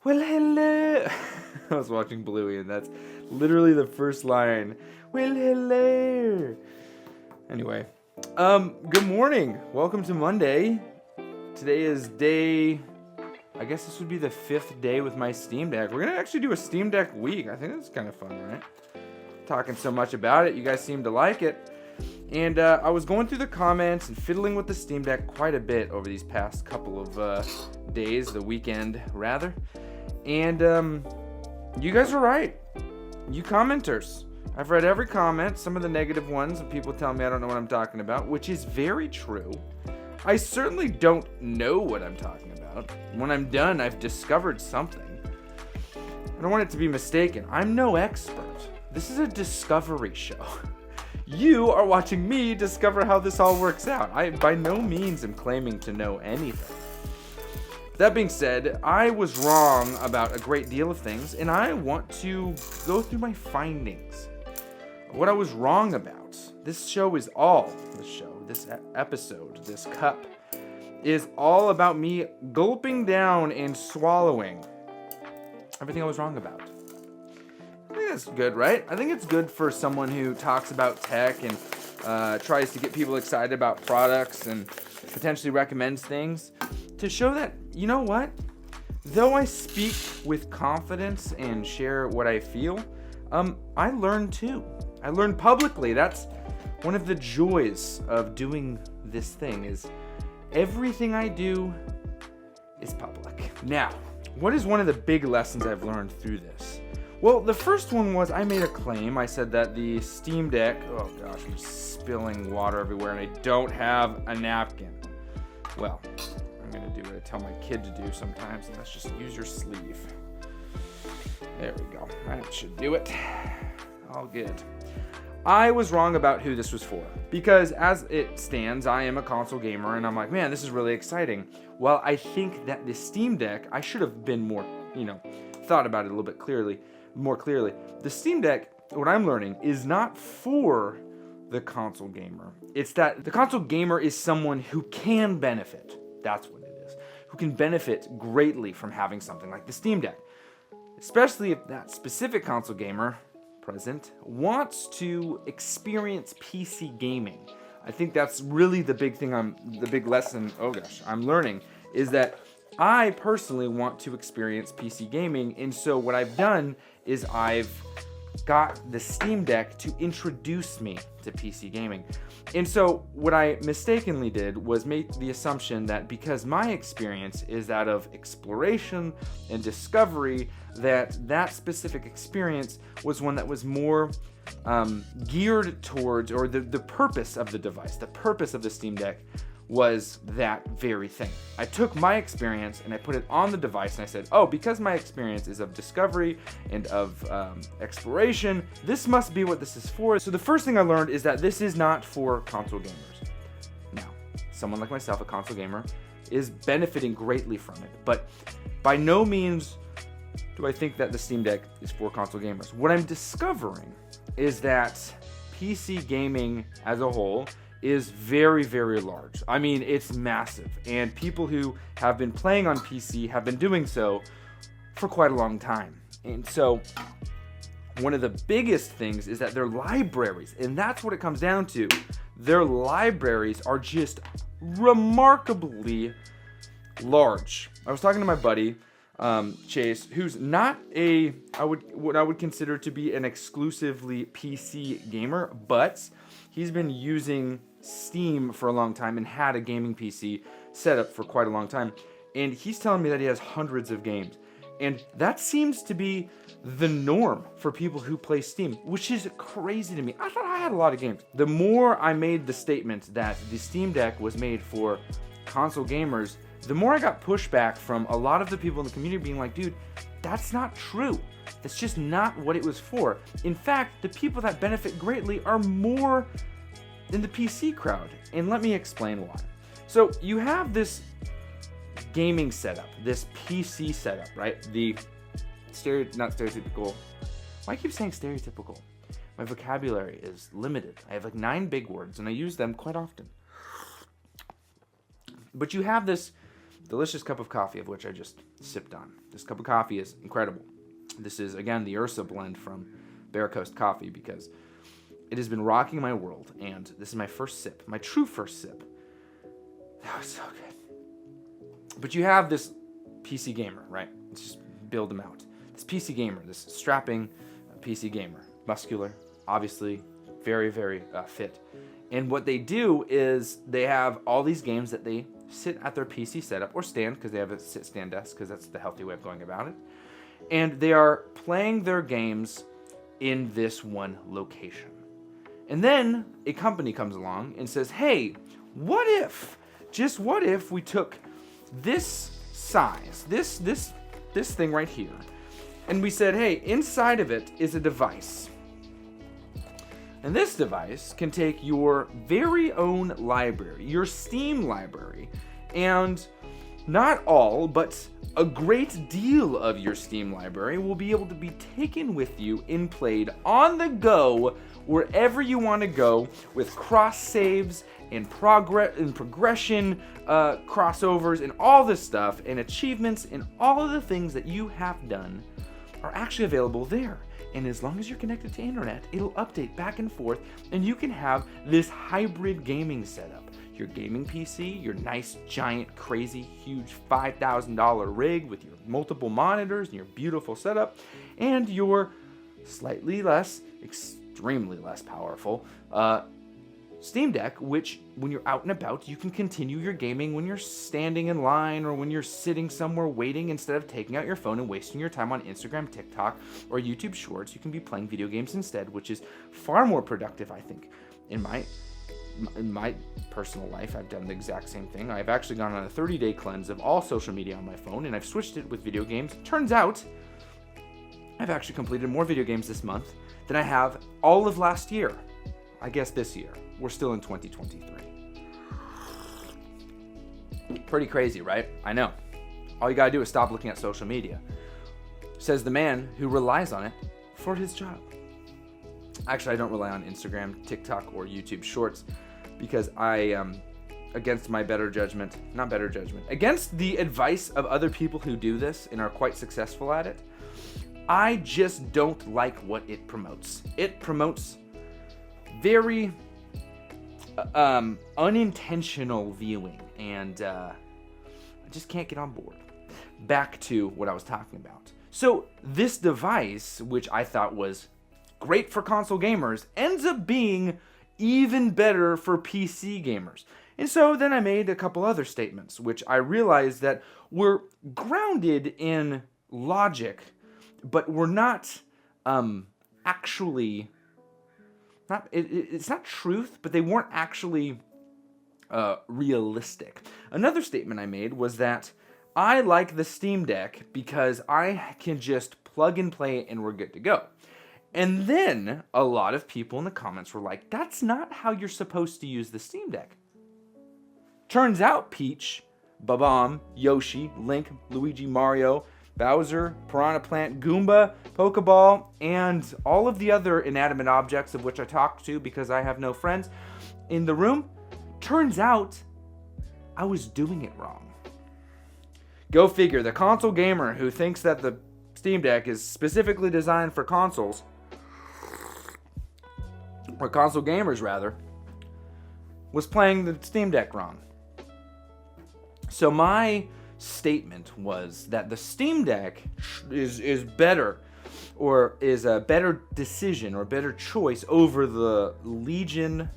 Well, hello. I was watching Bluey, and that's literally the first line. Well, hello. Anyway, good morning. Welcome to Monday. Today is I guess this would be the 5th day with my Steam Deck. We're gonna actually do a Steam Deck week. I think that's kind of fun, right? Talking so much about it, you guys seem to like it. And I was going through the comments and fiddling with the Steam Deck quite a bit over these past couple of days, the weekend rather. And you guys were right. You commenters. I've read every comment, some of the negative ones, and people tell me I don't know what I'm talking about, which is very true. I certainly don't know what I'm talking about. When I'm done, I've discovered something. I don't want it to be mistaken. I'm no expert. This is a discovery show. You are watching me discover how this all works out. I by no means am claiming to know anything. That being said, I was wrong about a great deal of things, and I want to go through my findings. What I was wrong about. This episode, this cup, is all about me gulping down and swallowing everything I was wrong about. I think that's good, right? I think it's good for someone who talks about tech and tries to get people excited about products and potentially recommends things, to show that, you know what? Though I speak with confidence and share what I feel, I learn too. I learn publicly. That's one of the joys of doing this thing, is everything I do is public. Now, what is one of the big lessons I've learned through this? Well, the first one was I made a claim. I said that the Steam Deck, oh gosh, I'm spilling water everywhere and I don't have a napkin. Well, I'm gonna do what I tell my kid to do sometimes, and that's just use your sleeve. There we go. That should do it. All good. I was wrong about who this was for, because as it stands, I am a console gamer, and I'm like, man, this is really exciting. Well, I think that the Steam Deck, I should have been more, thought about it a little bit more clearly. The Steam Deck, what I'm learning, is not for the console gamer. It's that the console gamer is someone who can benefit. That's what it is. Who can benefit greatly from having something like the Steam Deck. Especially if that specific console gamer present wants to experience PC gaming. I think that's really the big lesson, I'm learning, is that I personally want to experience PC gaming, and so what I've done is I've got the Steam Deck to introduce me to PC gaming. And so what I mistakenly did was make the assumption that because my experience is that of exploration and discovery, that specific experience was one that was more geared towards, or the purpose of the device, the purpose of the Steam Deck was that very thing. I took my experience and I put it on the device, and I said, oh, because my experience is of discovery and of exploration, this must be what this is for. So the first thing I learned is that this is not for console gamers. Now, someone like myself, a console gamer, is benefiting greatly from it, but by no means do I think that the Steam Deck is for console gamers. What I'm discovering is that PC gaming as a whole is very, very large. I mean, it's massive. And people who have been playing on PC have been doing so for quite a long time. And so one of the biggest things is that their libraries, and that's what it comes down to, their libraries are just remarkably large. I was talking to my buddy, Chase, who's not what I would consider to be an exclusively PC gamer, but he's been using Steam for a long time and had a gaming PC set up for quite a long time. And he's telling me that he has hundreds of games. And that seems to be the norm for people who play Steam, which is crazy to me. I thought I had a lot of games. The more I made the statement that the Steam Deck was made for console gamers, the more I got pushback from a lot of the people in the community being like, dude, that's not true. That's just not what it was for. In fact, the people that benefit greatly are more than the PC crowd. And let me explain why. So you have this gaming setup, this PC setup, right? The not stereotypical. Why do I keep saying stereotypical? My vocabulary is limited. I have like 9 big words and I use them quite often. But you have this delicious cup of coffee, of which I just sipped on. This cup of coffee is incredible. This is, again, the Ursa blend from Bear Coast Coffee, because it has been rocking my world, and this is my first sip, my true first sip. That was so good. But you have this PC gamer, right? Let's just build him out. This PC gamer, this strapping PC gamer, muscular, obviously very, very fit. And what they do is they have all these games that they sit at their PC setup, or stand, because they have a sit-stand desk, because that's the healthy way of going about it. And they are playing their games in this one location. And then a company comes along and says, hey, what if we took this size, this thing right here, and we said, hey, inside of it is a device. And this device can take your very own library, your Steam library, and not all, but a great deal of your Steam library will be able to be taken with you and played on the go wherever you want to go, with cross saves and progression crossovers and all this stuff, and achievements and all of the things that you have done are actually available there. And as long as you're connected to internet, it'll update back and forth, and you can have this hybrid gaming setup. Your gaming PC, your nice, giant, crazy, huge $5,000 rig with your multiple monitors and your beautiful setup, and your slightly less, extremely less powerful Steam Deck, which when you're out and about, you can continue your gaming when you're standing in line or when you're sitting somewhere waiting. Instead of taking out your phone and wasting your time on Instagram, TikTok, or YouTube Shorts, you can be playing video games instead, which is far more productive, I think. In my personal life, I've done the exact same thing. I've actually gone on a 30-day cleanse of all social media on my phone, and I've switched it with video games. Turns out, I've actually completed more video games this month than I have all of last year. I guess this year. We're still in 2023. Pretty crazy, right? I know. All you gotta do is stop looking at social media. Says the man who relies on it for his job. Actually, I don't rely on Instagram, TikTok, or YouTube Shorts because I, against my against the advice of other people who do this and are quite successful at it, I just don't like what it promotes. It promotes very unintentional viewing, and I just can't get on board. Back to what I was talking about. So this device, which I thought was great for console gamers, ends up being even better for PC gamers. And so then I made a couple other statements, which I realized that were grounded in logic, but were not actually... It's not truth, but they weren't actually realistic. Another statement I made was that I like the Steam Deck because I can just plug and play it and we're good to go. And then a lot of people in the comments were like, that's not how you're supposed to use the Steam Deck. Turns out Peach, Babam, Yoshi, Link, Luigi, Mario, Bowser, Piranha Plant, Goomba, Pokeball, and all of the other inanimate objects of which I talked to because I have no friends in the room, turns out I was doing it wrong. Go figure, the console gamer who thinks that the Steam Deck is specifically designed for consoles, or console gamers rather, was playing the Steam Deck wrong. So my statement was that the Steam Deck is better, or is a better decision or better choice over the Legion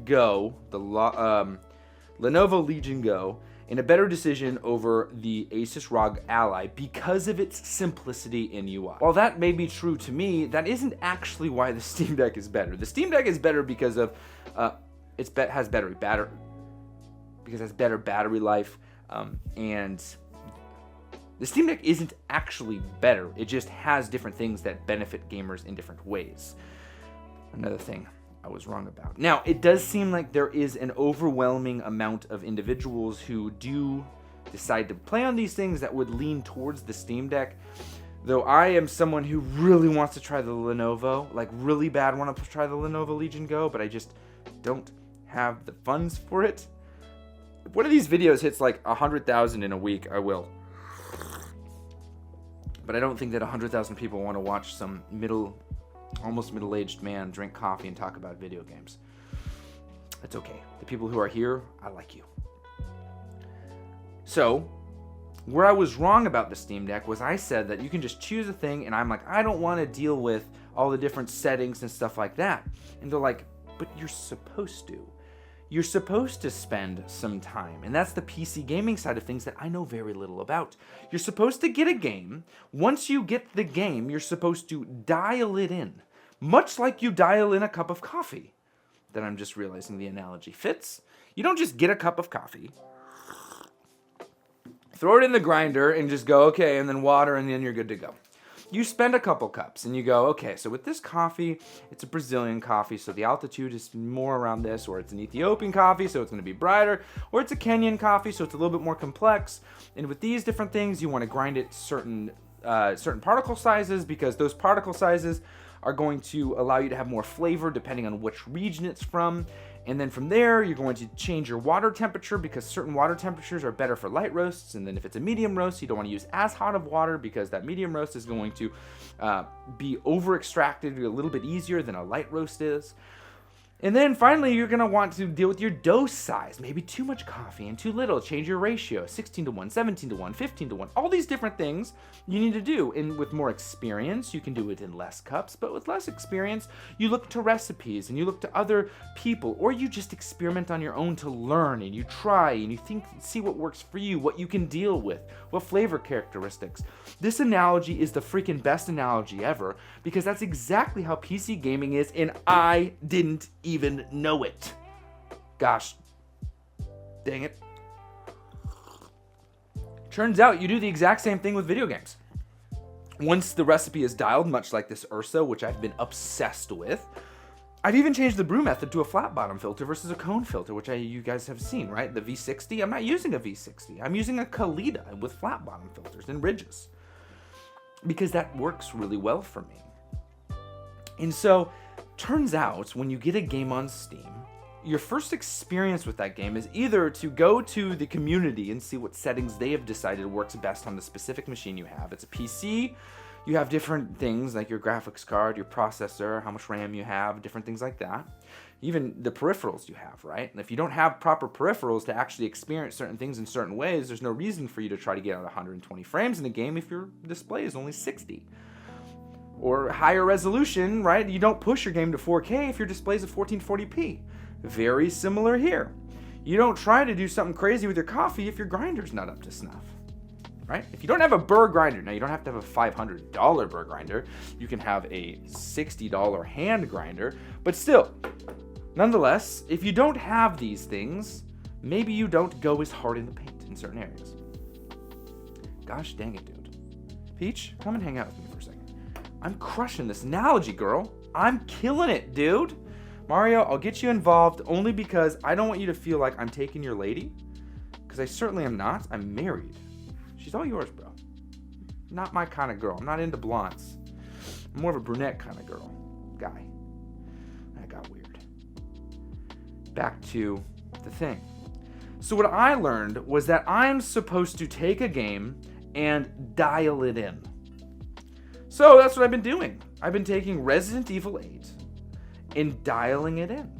Go, the Lenovo Legion Go, and a better decision over the Asus ROG Ally because of its simplicity in UI. While that may be true to me, that isn't actually why the Steam Deck is better. The Steam Deck is better because of has better battery life. And the Steam Deck isn't actually better. It just has different things that benefit gamers in different ways. Another thing I was wrong about. Now, it does seem like there is an overwhelming amount of individuals who do decide to play on these things that would lean towards the Steam Deck. Though I am someone who really wants to try the Lenovo, like really bad want to try the Lenovo Legion Go, but I just don't have the funds for it. If one of these videos hits like 100,000 in a week, I will. But I don't think that 100,000 people want to watch some almost middle-aged man drink coffee and talk about video games. It's okay. The people who are here, I like you. So, where I was wrong about the Steam Deck was I said that you can just choose a thing, and I'm like, I don't want to deal with all the different settings and stuff like that. And they're like, but you're supposed to. You're supposed to spend some time, and that's the PC gaming side of things that I know very little about. You're supposed to get a game. Once you get the game, you're supposed to dial it in, much like you dial in a cup of coffee. Then I'm just realizing the analogy fits. You don't just get a cup of coffee, throw it in the grinder, and just go, okay, and then water, and then you're good to go. You spend a couple cups and you go, okay, so with this coffee, it's a Brazilian coffee, so the altitude is more around this, or it's an Ethiopian coffee, so it's going to be brighter, or it's a Kenyan coffee, so it's a little bit more complex. And with these different things, you want to grind it certain particle sizes, because those particle sizes are going to allow you to have more flavor depending on which region it's from. And then from there, you're going to change your water temperature, because certain water temperatures are better for light roasts. And then if it's a medium roast, you don't want to use as hot of water, because that medium roast is going to be over-extracted a little bit easier than a light roast is. And then finally, you're going to want to deal with your dose size. Maybe too much coffee and too little. Change your ratio, 16:1, 17:1, 15:1. All these different things you need to do. And with more experience, you can do it in less cups. But with less experience, you look to recipes and you look to other people. Or you just experiment on your own to learn. And you try and you see what works for you, what you can deal with, what flavor characteristics. This analogy is the freaking best analogy ever, because that's exactly how PC gaming is, and I didn't even know it. Gosh, dang it. Turns out you do the exact same thing with video games. Once the recipe is dialed, much like this Ursa, which I've been obsessed with, I've even changed the brew method to a flat bottom filter versus a cone filter, which you guys have seen, right? The V60, I'm not using a V60. I'm using a Kalita with flat bottom filters and ridges, because that works really well for me. And so, turns out, when you get a game on Steam, your first experience with that game is either to go to the community and see what settings they have decided works best on the specific machine you have. It's a PC, you have different things like your graphics card, your processor, how much RAM you have, different things like that. Even the peripherals you have, right? And if you don't have proper peripherals to actually experience certain things in certain ways, there's no reason for you to try to get out 120 frames in a game if your display is only 60. Or higher resolution, right? You don't push your game to 4K if your display is at 1440p. Very similar here. You don't try to do something crazy with your coffee if your grinder's not up to snuff, right? If you don't have a burr grinder, now you don't have to have a $500 burr grinder. You can have a $60 hand grinder, but still, nonetheless, if you don't have these things, maybe you don't go as hard in the paint in certain areas. Gosh dang it, dude. Peach, come and hang out with me for a second. I'm crushing this analogy, girl. I'm killing it, dude. Mario, I'll get you involved only because I don't want you to feel like I'm taking your lady. Because I certainly am not. I'm married. She's all yours, bro. Not my kind of girl. I'm not into blondes. I'm more of a brunette kind of girl. Guy. That got weird. Back to the thing. So what I learned was that I'm supposed to take a game and dial it in. So that's what I've been doing. I've been taking Resident Evil 8 and dialing it in.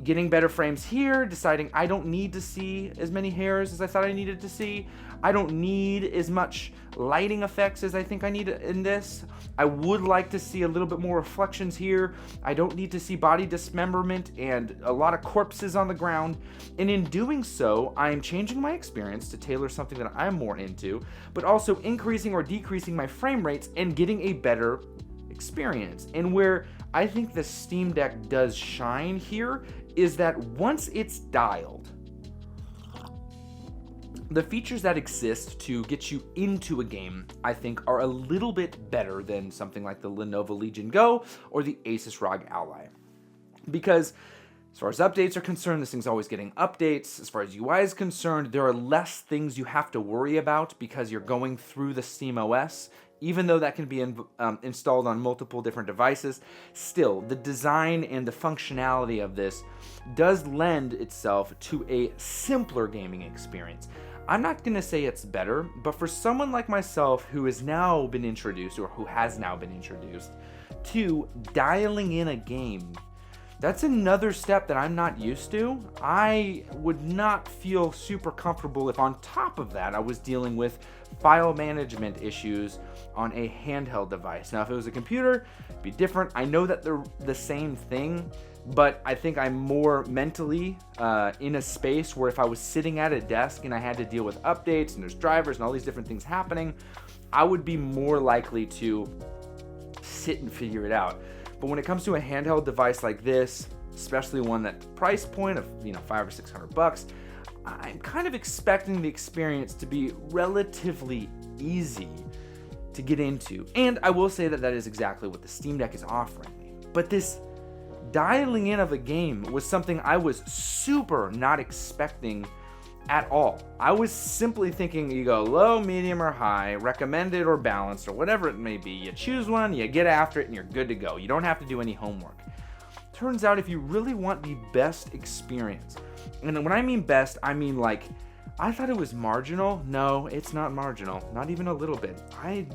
Getting better frames here, deciding I don't need to see as many hairs as I thought I needed to see. I don't need as much lighting effects as I think I need in this. I would like to see a little bit more reflections here. I don't need to see body dismemberment and a lot of corpses on the ground. And in doing so, I am changing my experience to tailor something that I'm more into, but also increasing or decreasing my frame rates and getting a better experience. And where I think the Steam Deck does shine here is that once it's dialed, the features that exist to get you into a game, I think, are a little bit better than something like the Lenovo Legion Go or the Asus ROG Ally. Because as far as updates are concerned, this thing's always getting updates. As far as UI is concerned, there are less things you have to worry about because you're going through the SteamOS Even though that can be installed on multiple different devices, still, the design and the functionality of this does lend itself to a simpler gaming experience. I'm not going to say it's better, but for someone like myself who has now been introduced to dialing in a game, that's another step that I'm not used to. I would not feel super comfortable if on top of that I was dealing with file management issues on a handheld device. Now, if it was a computer, it'd be different. I know that they're the same thing, but I think I'm more mentally in a space where if I was sitting at a desk and I had to deal with updates and there's drivers and all these different things happening, I would be more likely to sit and figure it out. But when it comes to a handheld device like this, especially one that price point of $500 or $600, I'm kind of expecting the experience to be relatively easy to get into. And I will say that is exactly what the Steam Deck is offering me. But this dialing in of a game was something I was super not expecting at all. I was simply thinking you go low, medium, or high, recommended or balanced, or whatever it may be. You choose one, you get after it, and you're good to go. You don't have to do any homework. Turns out if you really want the best experience, and when I mean best, I mean like, I thought it was marginal. No, it's not marginal. Not even a little bit. I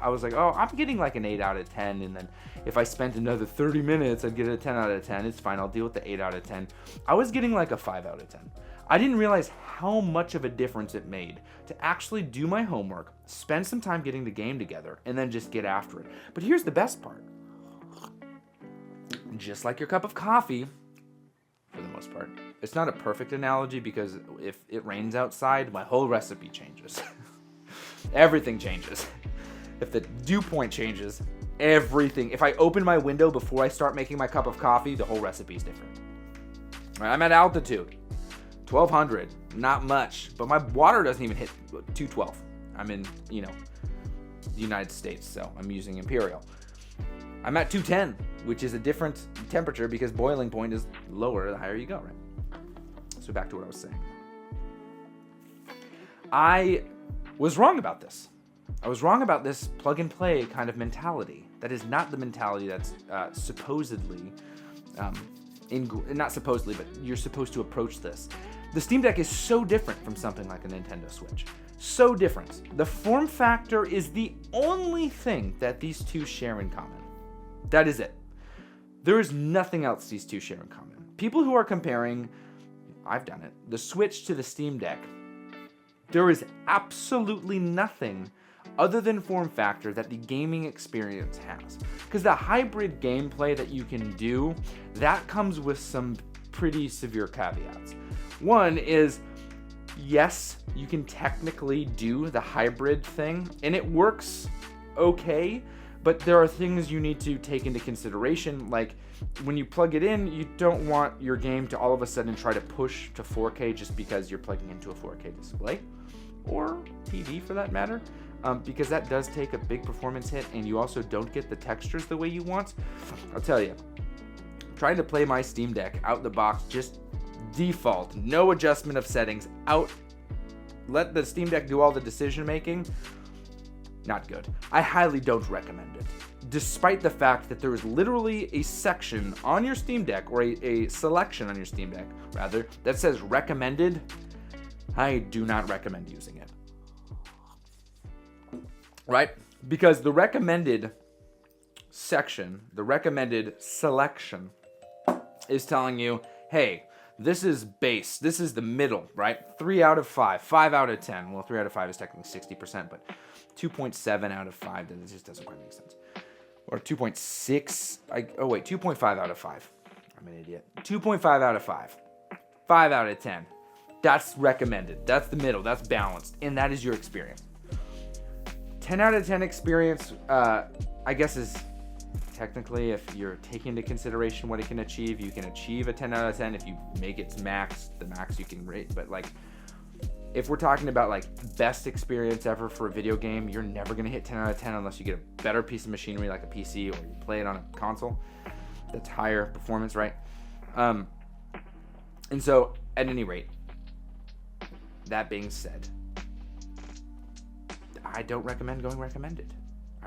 was like, oh, I'm getting like an 8 out of 10, and then if I spent another 30 minutes, I'd get a 10 out of 10. It's fine, I'll deal with the 8 out of 10. I was getting like a 5 out of 10. I didn't realize how much of a difference it made to actually do my homework, spend some time getting the game together, and then just get after it. But here's the best part. Just like your cup of coffee, for the most part, it's not a perfect analogy because if it rains outside, my whole recipe changes. Everything changes. If the dew point changes, everything. If I open my window before I start making my cup of coffee, the whole recipe is different. I'm at altitude. 1200, not much, but my water doesn't even hit 212. I'm in, the United States, so I'm using Imperial. I'm at 210, which is a different temperature because boiling point is lower the higher you go, right? So back to what I was saying. I was wrong about this. I was wrong about this plug and play kind of mentality. That is not the mentality that's supposedly, not supposedly, but you're supposed to approach this. The Steam Deck is so different from something like a Nintendo Switch. So different. The form factor is the only thing that these two share in common. That is it. There is nothing else these two share in common. People who are comparing, I've done it, the Switch to the Steam Deck, there is absolutely nothing other than form factor that the gaming experience has. Because the hybrid gameplay that you can do, that comes with some pretty severe caveats. One is, yes, you can technically do the hybrid thing, and it works okay, but there are things you need to take into consideration, like when you plug it in, you don't want your game to all of a sudden try to push to 4K just because you're plugging into a 4K display, or TV for that matter, because that does take a big performance hit, and you also don't get the textures the way you want. I'll tell you, trying to play my Steam Deck out the box, just default, no adjustment of settings, out, let the Steam Deck do all the decision making, not good. I highly don't recommend it. Despite the fact that there is literally a section on your Steam Deck, or a selection on your Steam Deck, rather, that says recommended, I do not recommend using it. Right? Because the recommended section, the recommended selection, is telling you, hey, this is base, this is the middle, right? 3 out of 5, 5 out of 10. Well, 3 out of 5 is technically 60%, but 2.7 out of 5, that just doesn't quite make sense. Or 2.6, 2.5 out of 5. I'm an idiot. 2.5 out of 5. 5 out of 10. That's recommended. That's the middle. That's balanced. And that is your experience. 10 out of 10 experience, I guess, is technically, if you're taking into consideration what it can achieve, you can achieve a 10 out of 10 if you make its max, the max you can rate. But like, if we're talking about like best experience ever for a video game, you're never gonna hit 10 out of 10 unless you get a better piece of machinery like a PC, or you play it on a console that's higher performance, right? And so, at any rate, that being said, I don't recommend going recommended.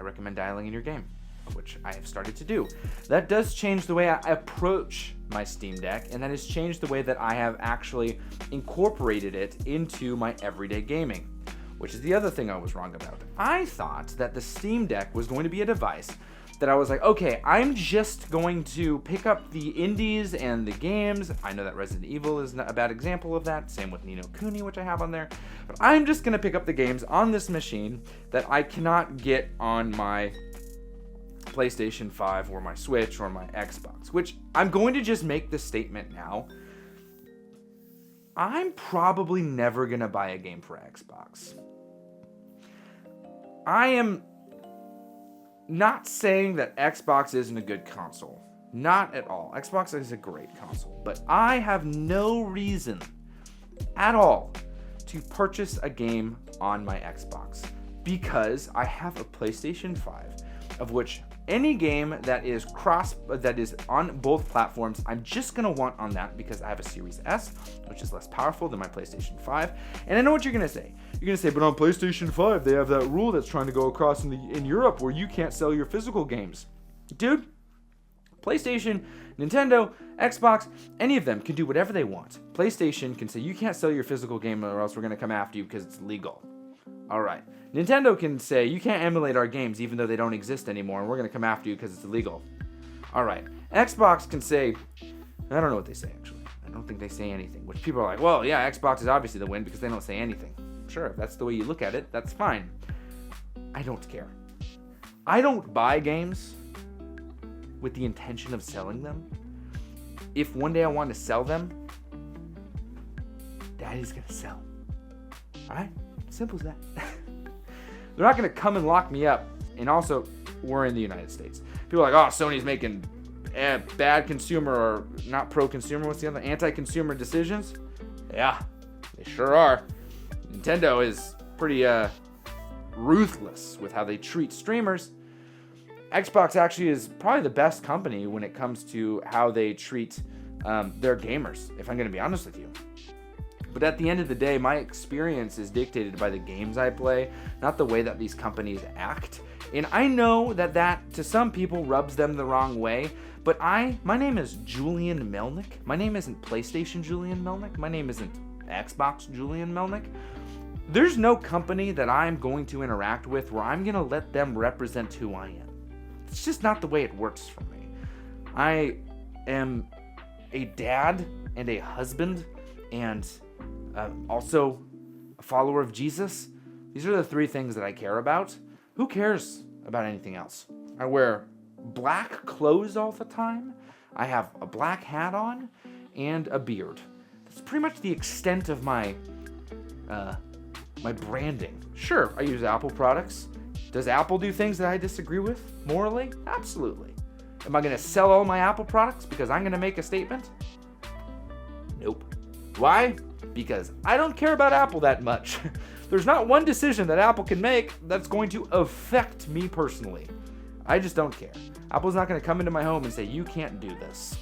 I recommend dialing in your game, which I have started to do. That does change the way I approach my Steam Deck, and that has changed the way that I have actually incorporated it into my everyday gaming, which is the other thing I was wrong about. I thought that the Steam Deck was going to be a device that I was like, okay, I'm just going to pick up the indies and the games. I know that Resident Evil is a bad example of that. Same with Ni no Kuni, which I have on there. But I'm just going to pick up the games on this machine that I cannot get on my PlayStation 5 or my Switch or my Xbox, which I'm going to just make this statement now. I'm probably never going to buy a game for Xbox. I am not saying that Xbox isn't a good console. Not at all. Xbox is a great console. But I have no reason at all to purchase a game on my Xbox because I have a PlayStation 5, of which any game that is on both platforms, I'm just gonna want on that because I have a Series S, which is less powerful than my PlayStation 5. And I know what you're gonna say. You're gonna say, but on PlayStation 5, they have that rule that's trying to go across in Europe where you can't sell your physical games. Dude, PlayStation, Nintendo, Xbox, any of them can do whatever they want. PlayStation can say, you can't sell your physical game or else we're gonna come after you because it's legal. All right. Nintendo can say, you can't emulate our games even though they don't exist anymore, and we're going to come after you because it's illegal. All right. Xbox can say, I don't know what they say, actually. I don't think they say anything, which people are like, well, yeah, Xbox is obviously the win because they don't say anything. Sure, if that's the way you look at it, that's fine. I don't care. I don't buy games with the intention of selling them. If one day I want to sell them, Daddy's going to sell. All right? Simple as that. They're not going to come and lock me up. And also, we're in the United States. People are like, oh, Sony's making bad consumer or not pro-consumer. What's the other? Anti-consumer decisions? Yeah, they sure are. Nintendo is pretty ruthless with how they treat streamers. Xbox actually is probably the best company when it comes to how they treat their gamers, if I'm going to be honest with you. But at the end of the day, my experience is dictated by the games I play, not the way that these companies act. And I know that to some people rubs them the wrong way, but my name is Julian Melnick. My name isn't PlayStation Julian Melnick. My name isn't Xbox Julian Melnick. There's no company that I'm going to interact with where I'm going to let them represent who I am. It's just not the way it works for me. I am a dad and a husband and also a follower of Jesus. These are the three things that I care about. Who cares about anything else? I wear black clothes all the time. I have a black hat on and a beard. That's pretty much the extent of my branding. Sure, I use Apple products. Does Apple do things that I disagree with morally? Absolutely. Am I going to sell all my Apple products because I'm going to make a statement? Nope. Why? Because I don't care about Apple that much. There's not one decision that Apple can make that's going to affect me personally. I just don't care. Apple's not going to come into my home and say, you can't do this.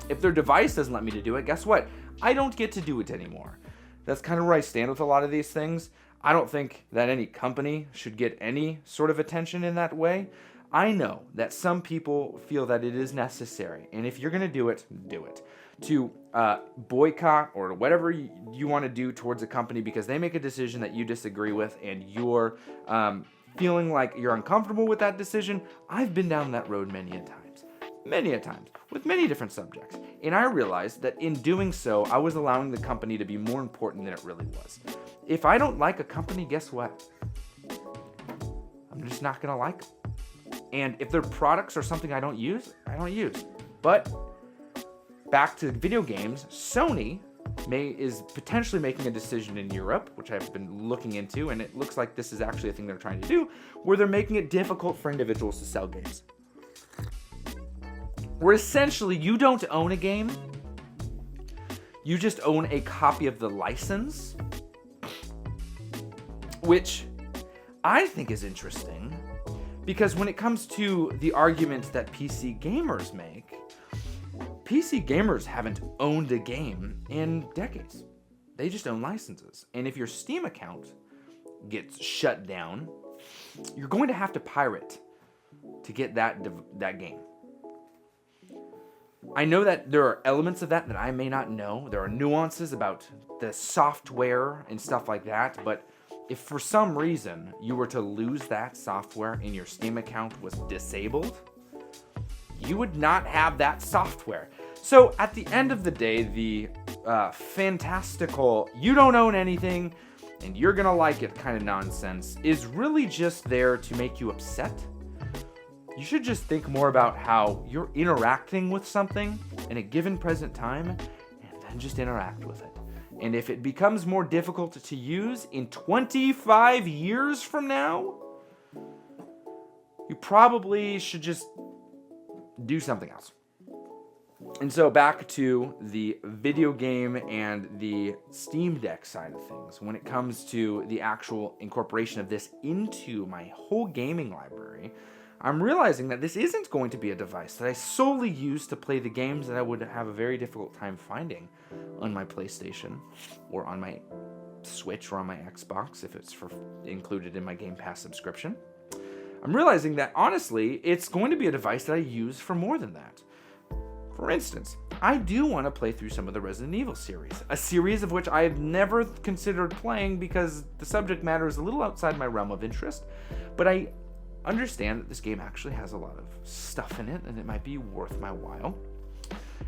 If their device doesn't let me to do it, guess what? I don't get to do it anymore. That's kind of where I stand with a lot of these things. I don't think that any company should get any sort of attention in that way. I know that some people feel that it is necessary, and if you're going to do it, to boycott or whatever you want to do towards a company because they make a decision that you disagree with and you're feeling like you're uncomfortable with that decision. I've been down that road many a times, with many different subjects. And I realized that in doing so, I was allowing the company to be more important than it really was. If I don't like a company, guess what? I'm just not going to like them. And if their products are something I don't use, I don't use. But back to video games, Sony is potentially making a decision in Europe, which I've been looking into, and it looks like this is actually a thing they're trying to do, where they're making it difficult for individuals to sell games. Where essentially you don't own a game, you just own a copy of the license, which I think is interesting, because when it comes to the argument that PC gamers make, PC gamers haven't owned a game in decades. They just own licenses. And if your Steam account gets shut down, you're going to have to pirate to get that game. I know that there are elements of that I may not know. There are nuances about the software and stuff like that, but if for some reason you were to lose that software and your Steam account was disabled, you would not have that software. So at the end of the day, the fantastical, you don't own anything and you're gonna like it kind of nonsense is really just there to make you upset. You should just think more about how you're interacting with something in a given present time and then just interact with it. And if it becomes more difficult to use in 25 years from now, you probably should just do something else. And so back to the video game and the Steam Deck side of things. When it comes to the actual incorporation of this into my whole gaming library, I'm realizing that this isn't going to be a device that I solely use to play the games that I would have a very difficult time finding on my PlayStation or on my Switch or on my Xbox if it's included in my Game Pass subscription. I'm realizing that, honestly, it's going to be a device that I use for more than that. For instance, I do want to play through some of the Resident Evil series, a series of which I have never considered playing because the subject matter is a little outside my realm of interest, but I understand that this game actually has a lot of stuff in it and it might be worth my while.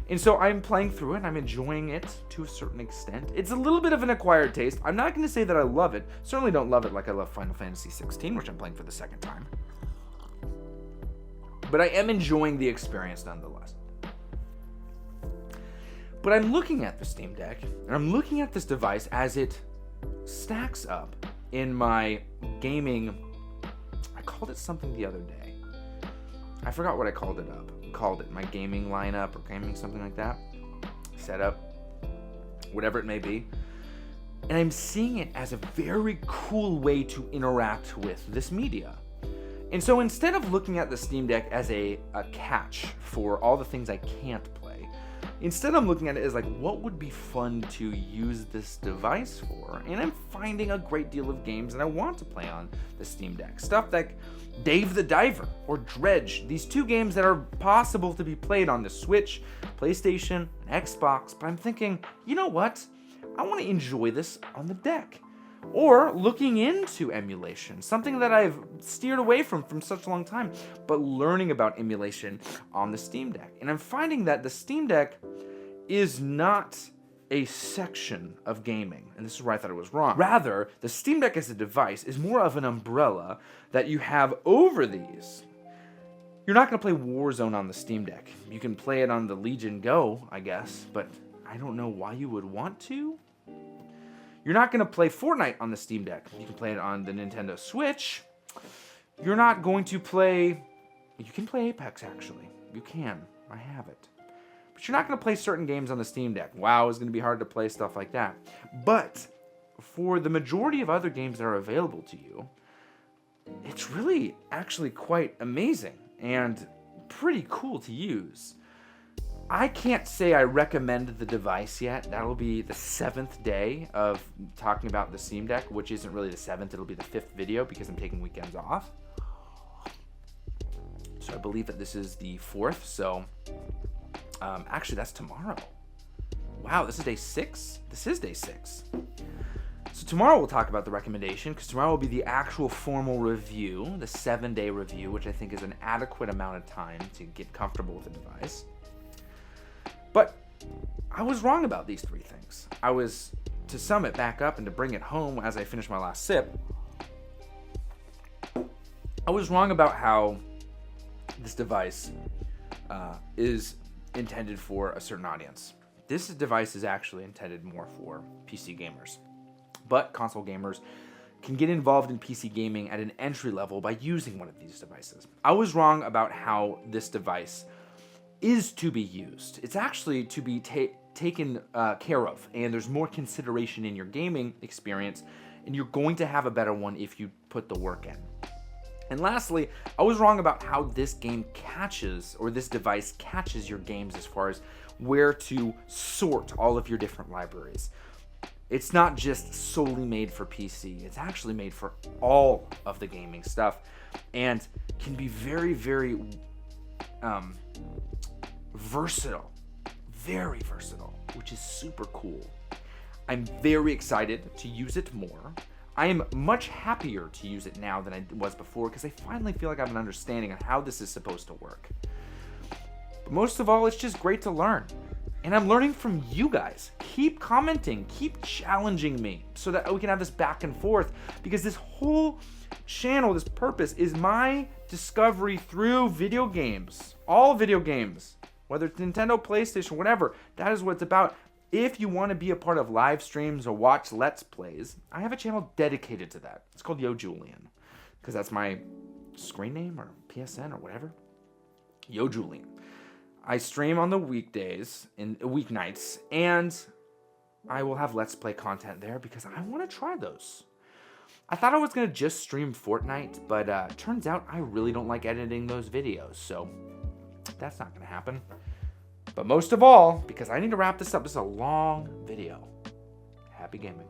And so I'm playing through it and I'm enjoying it to a certain extent. It's a little bit of an acquired taste. I'm not going to say that I love it. Certainly don't love it like I love Final Fantasy 16, which I'm playing for the second time. But I am enjoying the experience nonetheless. But I'm looking at the Steam Deck and I'm looking at this device as it stacks up in my gaming. I called it something the other day. I forgot what I called it my gaming lineup or gaming something like that. Setup, whatever it may be. And I'm seeing it as a very cool way to interact with this media. And so instead of looking at the Steam Deck as a catch for all the things I can't play, instead I'm looking at it as like, what would be fun to use this device for? And I'm finding a great deal of games that I want to play on the Steam Deck. Stuff like Dave the Diver or Dredge. These two games that are possible to be played on the Switch, PlayStation, and Xbox. But I'm thinking, you know what? I want to enjoy this on the deck. Or looking into emulation, something that I've steered away from such a long time, but learning about emulation on the Steam Deck. And I'm finding that the Steam Deck is not a section of gaming, and this is where I thought it was wrong. Rather, the Steam Deck as a device is more of an umbrella that you have over these. You're not going to play Warzone on the Steam Deck. You can play it on the Legion Go, I guess, but I don't know why you would want to. You're not going to play Fortnite on the Steam Deck. You can play it on the Nintendo Switch. You're not going to play... You can play Apex, actually. You can. I have it. But you're not going to play certain games on the Steam Deck. WoW is going to be hard to play, stuff like that. But for the majority of other games that are available to you, it's really actually quite amazing and pretty cool to use. I can't say I recommend the device yet. That'll be the 7th day of talking about the Steam Deck, which isn't really the 7th. It'll be the 5th video because I'm taking weekends off. So I believe that this is the 4th. So actually, that's tomorrow. Wow, this is day 6? This is day 6. So tomorrow we'll talk about the recommendation because tomorrow will be the actual formal review, the 7-day review, which I think is an adequate amount of time to get comfortable with the device. But I was wrong about these 3 things. To sum it back up and to bring it home as I finish my last sip, I was wrong about how this device is intended for a certain audience. This device is actually intended more for PC gamers. But console gamers can get involved in PC gaming at an entry level by using one of these devices. I was wrong about how this device is to be used. It's actually to be taken care of, and there's more consideration in your gaming experience, and you're going to have a better one if you put the work in. And lastly, I was wrong about how this game catches, or this device catches your games as far as where to sort all of your different libraries. It's not just solely made for PC. It's actually made for all of the gaming stuff and can be very, very versatile. Very versatile, which is super cool. I'm very excited to use it more. I am much happier to use it now than I was before because I finally feel like I have an understanding of how this is supposed to work. But most of all, it's just great to learn. And I'm learning from you guys. Keep commenting, keep challenging me so that we can have this back and forth, because this whole channel, this purpose, is my discovery through video games. All video games, whether it's Nintendo, PlayStation, whatever, that is what it's about. If you want to be a part of live streams or watch Let's Plays, I have a channel dedicated to that. It's called Yo Julian, because that's my screen name or PSN or whatever. Yo Julian. I stream on the weekdays and weeknights, and I will have Let's Play content there because I want to try those. I thought I was going to just stream Fortnite, but turns out I really don't like editing those videos, so that's not going to happen. But most of all, because I need to wrap this up, this is a long video. Happy gaming.